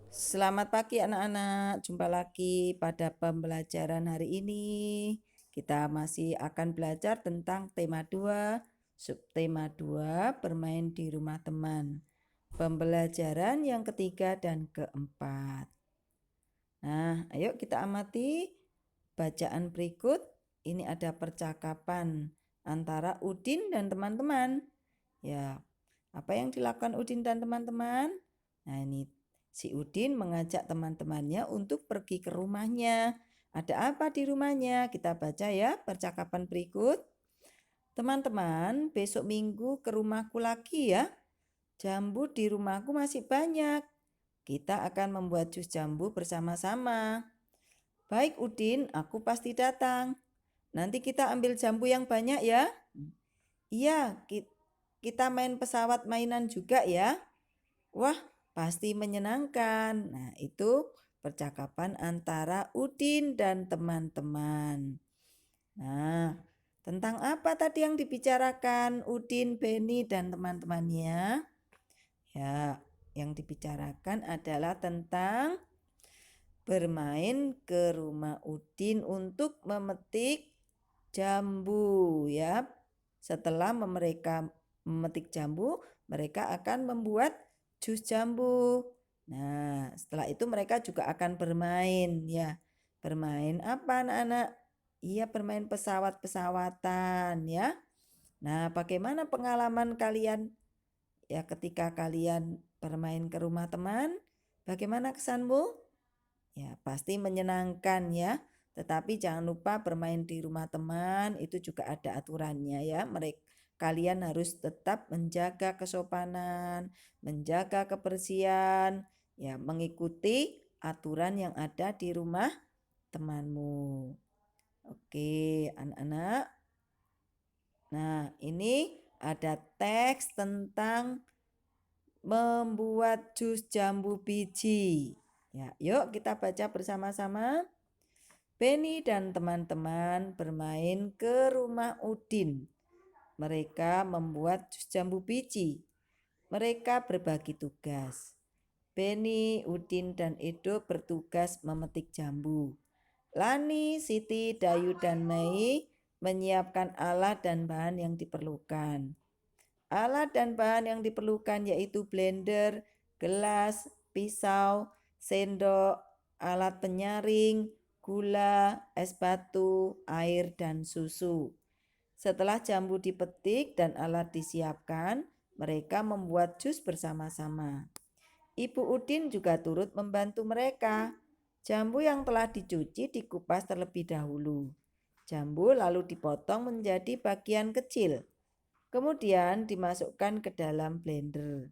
Selamat pagi anak-anak, jumpa lagi pada pembelajaran hari ini. Kita masih akan belajar tentang tema 2, subtema 2, bermain di rumah teman. Pembelajaran yang ketiga dan keempat. Nah, ayo kita amati bacaan berikut. Ini ada percakapan antara Udin dan teman-teman. Ya, apa yang dilakukan Udin dan teman-teman? Nah, ini si Udin mengajak teman-temannya untuk pergi ke rumahnya. Ada apa di rumahnya? Kita baca ya percakapan berikut. Teman-teman, besok minggu ke rumahku lagi ya. Jambu di rumahku masih banyak. Kita akan membuat jus jambu bersama-sama. Baik Udin, aku pasti datang. Nanti kita ambil jambu yang banyak ya. Iya, kita main pesawat mainan juga ya. Wah, pasti menyenangkan. Nah, itu percakapan antara Udin dan teman-teman. Nah, tentang apa tadi yang dibicarakan Udin, Beni, dan teman-temannya? Ya, yang dibicarakan adalah tentang bermain ke rumah Udin untuk memetik jambu ya. Setelah mereka memetik jambu, mereka akan membuat jus jambu. Nah, setelah itu mereka juga akan bermain ya. Bermain apa anak-anak? Iya, bermain pesawat-pesawatan ya. Nah, bagaimana pengalaman kalian ya ketika kalian bermain ke rumah teman? Bagaimana kesanmu? Ya, pasti menyenangkan ya. Tetapi jangan lupa bermain di rumah teman itu juga ada aturannya ya. Kalian harus tetap menjaga kesopanan, menjaga kebersihan, ya, mengikuti aturan yang ada di rumah temanmu. Oke, anak-anak. Nah, ini ada teks tentang membuat jus jambu biji. Ya, yuk kita baca bersama-sama. Beni dan teman-teman bermain ke rumah Udin. Mereka membuat jus jambu biji. Mereka berbagi tugas. Beni, Udin, dan Edo bertugas memetik jambu. Lani, Siti, Dayu, dan Mei menyiapkan alat dan bahan yang diperlukan. Alat dan bahan yang diperlukan yaitu blender, gelas, pisau, sendok, alat penyaring, gula, es batu, air, dan susu. Setelah jambu dipetik dan alat disiapkan, mereka membuat jus bersama-sama. Ibu Udin juga turut membantu mereka. Jambu yang telah dicuci dikupas terlebih dahulu. Jambu lalu dipotong menjadi bagian kecil. Kemudian dimasukkan ke dalam blender.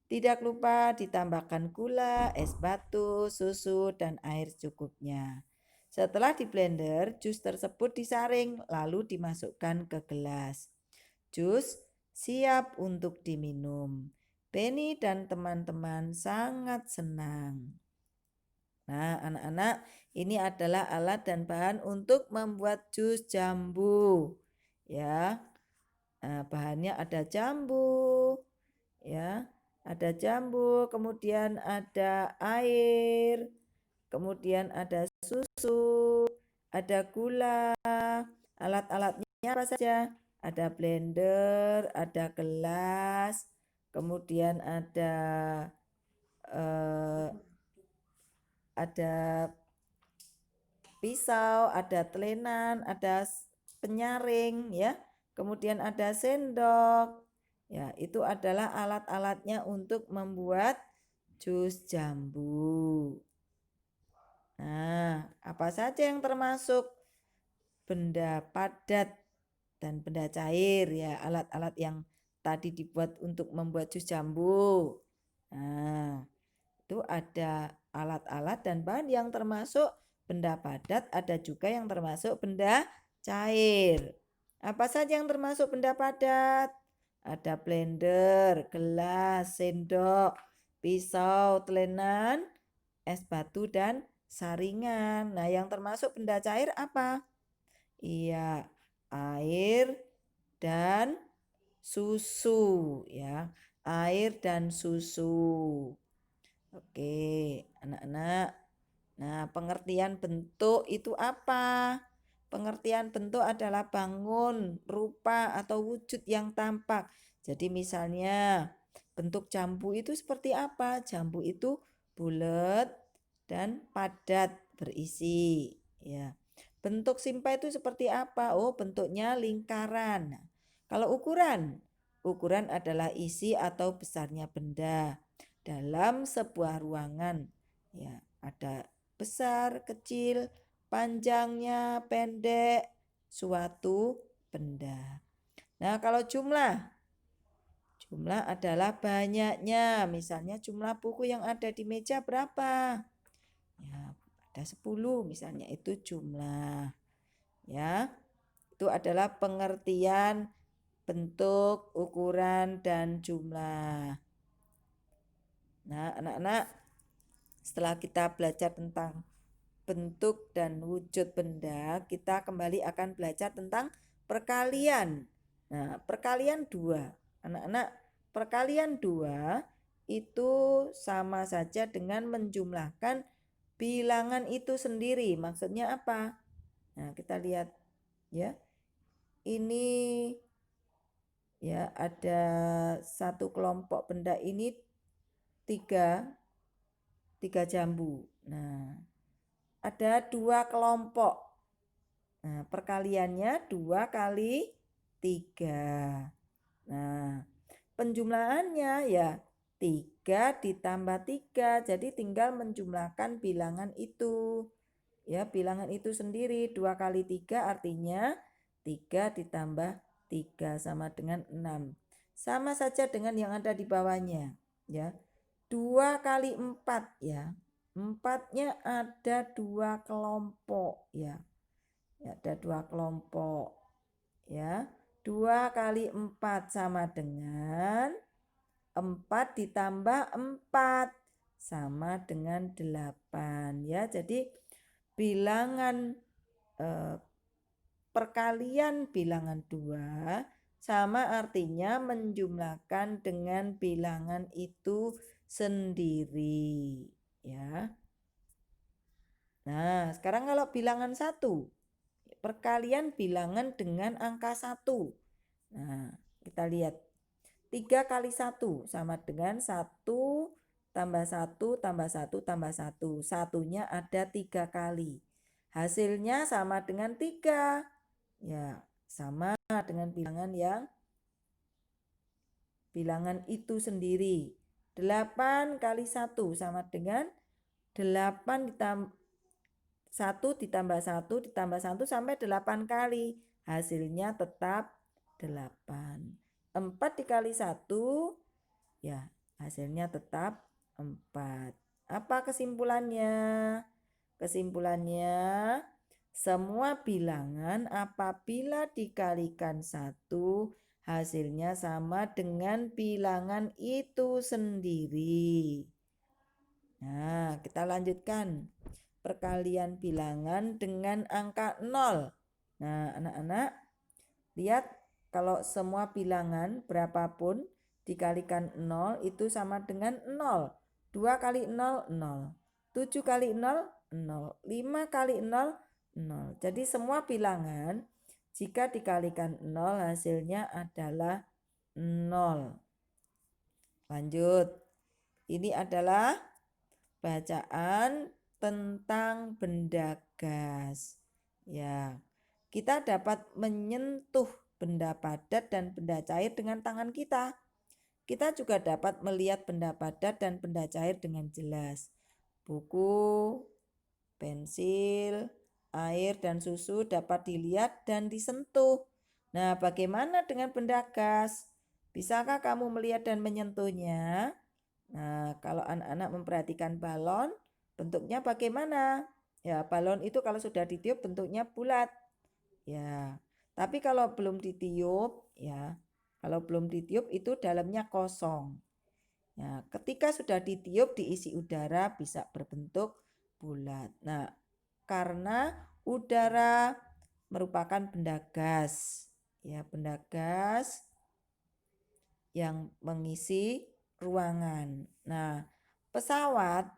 Tidak lupa ditambahkan gula, es batu, susu, dan air secukupnya. Setelah di blender, jus tersebut disaring lalu dimasukkan ke gelas. Jus siap untuk diminum. Beni dan teman-teman sangat senang. Nah, anak-anak, ini adalah alat dan bahan untuk membuat jus jambu. Ya. Nah, bahannya ada jambu, ya, ada jambu, kemudian ada air, kemudian ada susu, ada gula. Alat-alatnya apa saja? Ada blender, ada gelas, kemudian eh, ada pisau, ada telenan, ada penyaring ya. Kemudian ada sendok. Ya, itu adalah alat-alatnya untuk membuat jus jambu. Nah, apa saja yang termasuk benda padat dan benda cair ya, alat-alat yang tadi dibuat untuk membuat jus jambu. Nah, itu ada alat-alat dan bahan yang termasuk benda padat, ada juga yang termasuk benda cair. Apa saja yang termasuk benda padat? Ada blender, gelas, sendok, pisau, telenan, es batu, dan saringan. Nah, yang termasuk benda cair apa? Iya, air dan susu ya. Air dan susu. Oke. anak-anak. Nah, pengertian bentuk itu apa? Pengertian bentuk adalah bangun, rupa, atau wujud yang tampak. Jadi misalnya bentuk jambu itu seperti apa? Jambu itu bulat dan padat berisi. Ya. Bentuk simpai itu seperti apa? Oh, bentuknya lingkaran. Nah, kalau ukuran adalah isi atau besarnya benda dalam sebuah ruangan. Ya, ada besar, kecil, panjangnya, pendek, suatu benda. Nah, kalau jumlah adalah banyaknya. Misalnya jumlah buku yang ada di meja berapa? Ya, ada 10 misalnya, itu jumlah. Ya, itu adalah pengertian bentuk, ukuran, dan jumlah. Nah, anak-anak, setelah kita belajar tentang bentuk dan wujud benda, kita kembali akan belajar tentang perkalian. Nah, perkalian 2. Anak-anak, perkalian 2 itu sama saja dengan menjumlahkan bilangan itu sendiri. Maksudnya apa? Nah, kita lihat ya. Ini ya, ada satu kelompok benda ini tiga jambu. Nah, ada 2 kelompok. Nah, perkaliannya 2 kali 3. Nah, penjumlahannya ya 3 ditambah 3. Jadi tinggal menjumlahkan bilangan itu. Ya, bilangan itu sendiri. 2 kali 3 artinya 3 ditambah 3 sama dengan 6. Sama saja dengan yang ada di bawahnya. Ya, 2 kali 4 ya. 4-nya ada 2 kelompok ya. Ada 2 kelompok ya. 2 kali 4 sama dengan 4 ditambah 4 sama dengan 8 ya. Jadi bilangan perkalian bilangan 2 sama artinya menjumlahkan dengan bilangan itu sendiri ya. Nah, sekarang kalau bilangan 1, perkalian bilangan dengan angka 1. Nah, kita lihat 3 kali 1 sama dengan 1 tambah 1 tambah 1 tambah 1. Satunya ada 3 kali. Hasilnya sama dengan 3. Ya, sama dengan bilangan itu sendiri. 8 kali 1 sama dengan 8 ditambah 1 ditambah 1 ditambah 1 sampai 8 kali. Hasilnya tetap 8. 4 dikali 1 ya hasilnya tetap 4. Apa kesimpulannya? Kesimpulannya semua bilangan apabila dikalikan 1 hasilnya sama dengan bilangan itu sendiri. Nah, kita lanjutkan. Perkalian bilangan dengan angka 0. Nah, anak-anak, lihat kalau semua bilangan berapapun dikalikan 0 itu sama dengan 0. 2 kali 0, 0. 7 kali 0, 0. 5 kali 0, 0. Jadi semua bilangan jika dikalikan 0 hasilnya adalah 0. Lanjut. Ini adalah bacaan tentang benda gas. Ya, kita dapat menyentuh benda padat dan benda cair dengan tangan kita. Kita juga dapat melihat benda padat dan benda cair dengan jelas. Buku, pensil, air, dan susu dapat dilihat dan disentuh. Nah, bagaimana dengan benda gas? Bisakah kamu melihat dan menyentuhnya? Nah, kalau anak-anak memperhatikan balon, bentuknya bagaimana? Ya, balon itu kalau sudah ditiup bentuknya bulat. Ya, tapi kalau belum ditiup, ya, kalau belum ditiup itu dalamnya kosong. Ya, ketika sudah ditiup diisi udara bisa berbentuk bulat. Nah, karena udara merupakan benda gas, ya, benda gas yang mengisi ruangan. Nah, pesawat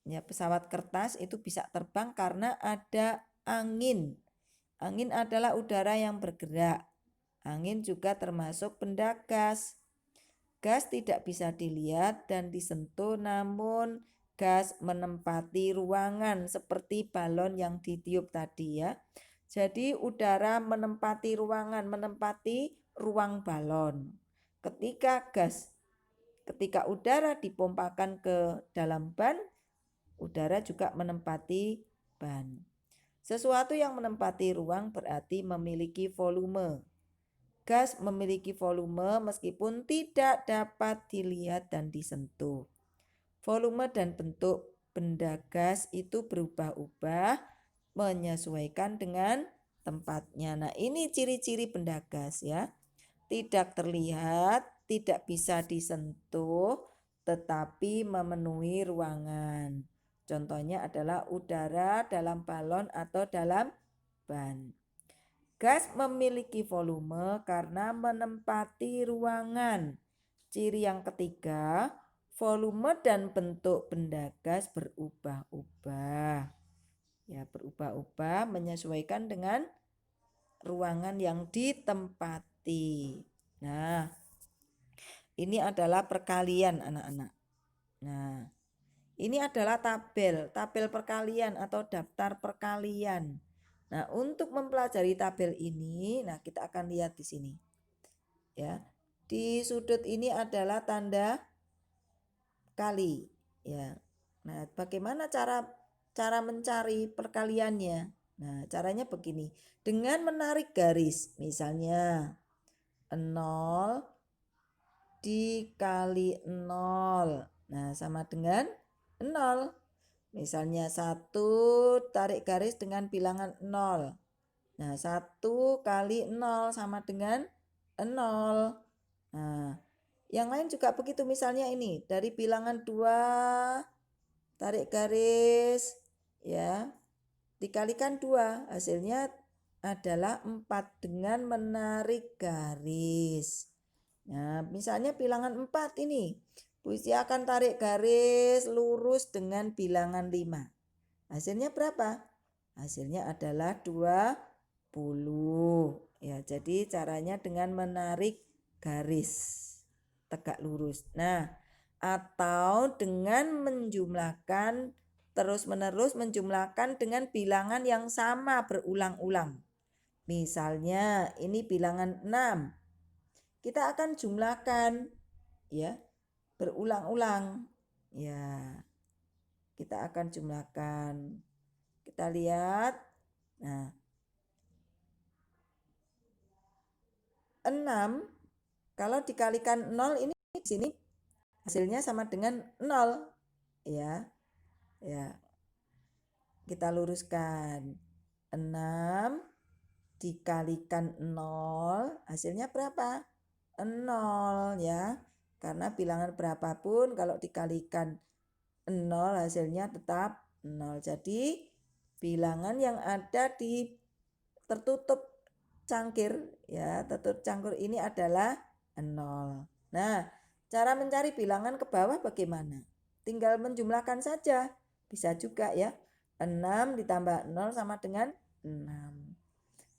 Ya, pesawat kertas itu bisa terbang karena ada angin. Angin adalah udara yang bergerak. Angin juga termasuk benda gas. Gas tidak bisa dilihat dan disentuh, namun gas menempati ruangan seperti balon yang ditiup tadi ya. Jadi udara menempati ruangan, menempati ruang balon. Ketika udara dipompakan ke dalam ban, udara juga menempati ban. Sesuatu yang menempati ruang berarti memiliki volume. Gas memiliki volume meskipun tidak dapat dilihat dan disentuh. Volume dan bentuk benda gas itu berubah-ubah menyesuaikan dengan tempatnya. Nah, ini ciri-ciri benda gas ya. Tidak terlihat, tidak bisa disentuh, tetapi memenuhi ruangan. Contohnya adalah udara dalam balon atau dalam ban. Gas memiliki volume karena menempati ruangan. Ciri yang ketiga, volume dan bentuk benda gas berubah-ubah. Ya, berubah-ubah menyesuaikan dengan ruangan yang ditempati. Nah, ini adalah perkalian anak-anak. Nah, ini adalah tabel perkalian atau daftar perkalian. Nah, untuk mempelajari tabel ini, nah kita akan lihat di sini. Ya. Di sudut ini adalah tanda kali, ya. Nah, bagaimana cara mencari perkaliannya? Nah, caranya begini. Dengan menarik garis, misalnya 0 dikali 0. Nah, sama dengan 0. Misalnya 1 tarik garis dengan bilangan 0. Nah, 1 kali 0 sama dengan 0. Nah, yang lain juga begitu. Misalnya ini dari bilangan 2 tarik garis ya. Dikalikan 2, hasilnya adalah 4 dengan menarik garis. Nah, misalnya bilangan 4 ini. Puisi akan tarik garis lurus dengan bilangan 5. Hasilnya berapa? Hasilnya adalah 20. Ya, jadi caranya dengan menarik garis tegak lurus. Nah, atau dengan menjumlahkan terus-menerus menjumlahkan dengan bilangan yang sama berulang-ulang. Misalnya ini bilangan 6. Kita akan jumlahkan ya berulang-ulang. Ya. Kita akan jumlahkan. Kita lihat. Nah, 6 kalau dikalikan 0 ini di sini hasilnya sama dengan 0 ya. Ya. Kita luruskan. 6 dikalikan 0 hasilnya berapa? 0 ya. Karena bilangan berapapun kalau dikalikan 0 hasilnya tetap 0. Jadi bilangan yang ada di tertutup cangkir ya, tertutup cangkir ini adalah 0. Nah, cara mencari bilangan ke bawah bagaimana? Tinggal menjumlahkan saja. Bisa juga ya. 6 ditambah 0 sama dengan 6.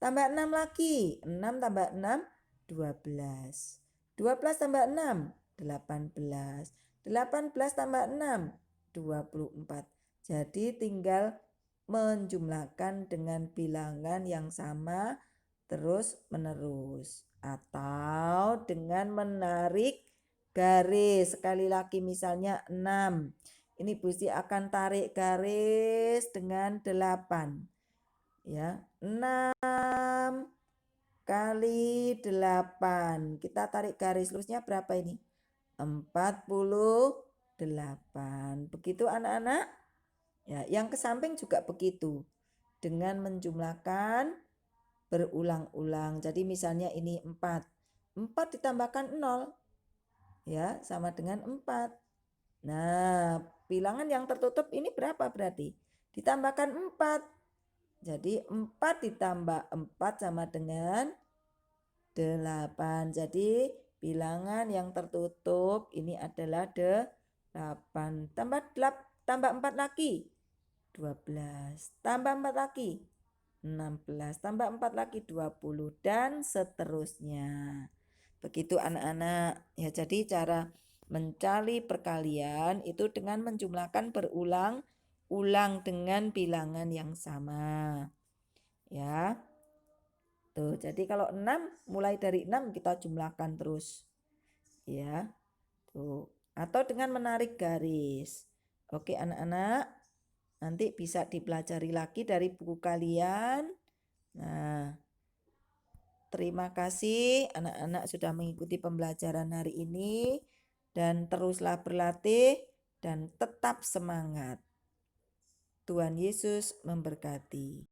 Tambah 6 lagi. 6 tambah 6 12. 12 tambah 6 18. 18 tambah 6 24. Jadi tinggal menjumlahkan dengan bilangan yang sama terus menerus atau dengan menarik garis. Sekali lagi misalnya 6. Ini Busti akan tarik garis dengan 8. Ya, 6 kali 8. Kita tarik garis lurusnya berapa ini? 48. Begitu anak-anak? Ya, yang ke samping juga begitu. Dengan menjumlahkan berulang-ulang. Jadi misalnya ini 4. 4 ditambahkan 0 ya, sama dengan 4. Nah, bilangan yang tertutup ini berapa berarti? Ditambahkan 4. Jadi 4 ditambah 4 sama dengan 8. Jadi bilangan yang tertutup ini adalah 8. tambah 4 lagi 12, tambah 4 lagi 16, tambah 4 lagi 20, dan seterusnya. Begitu anak-anak. Ya, jadi cara mencari perkalian itu dengan menjumlahkan berulang-ulang dengan bilangan yang sama. Ya. Tuh, jadi kalau 6 mulai dari 6 kita jumlahkan terus. Ya. Tuh, atau dengan menarik garis. Oke, anak-anak, nanti bisa dipelajari lagi dari buku kalian. Nah, terima kasih anak-anak sudah mengikuti pembelajaran hari ini, dan teruslah berlatih dan tetap semangat. Tuhan Yesus memberkati.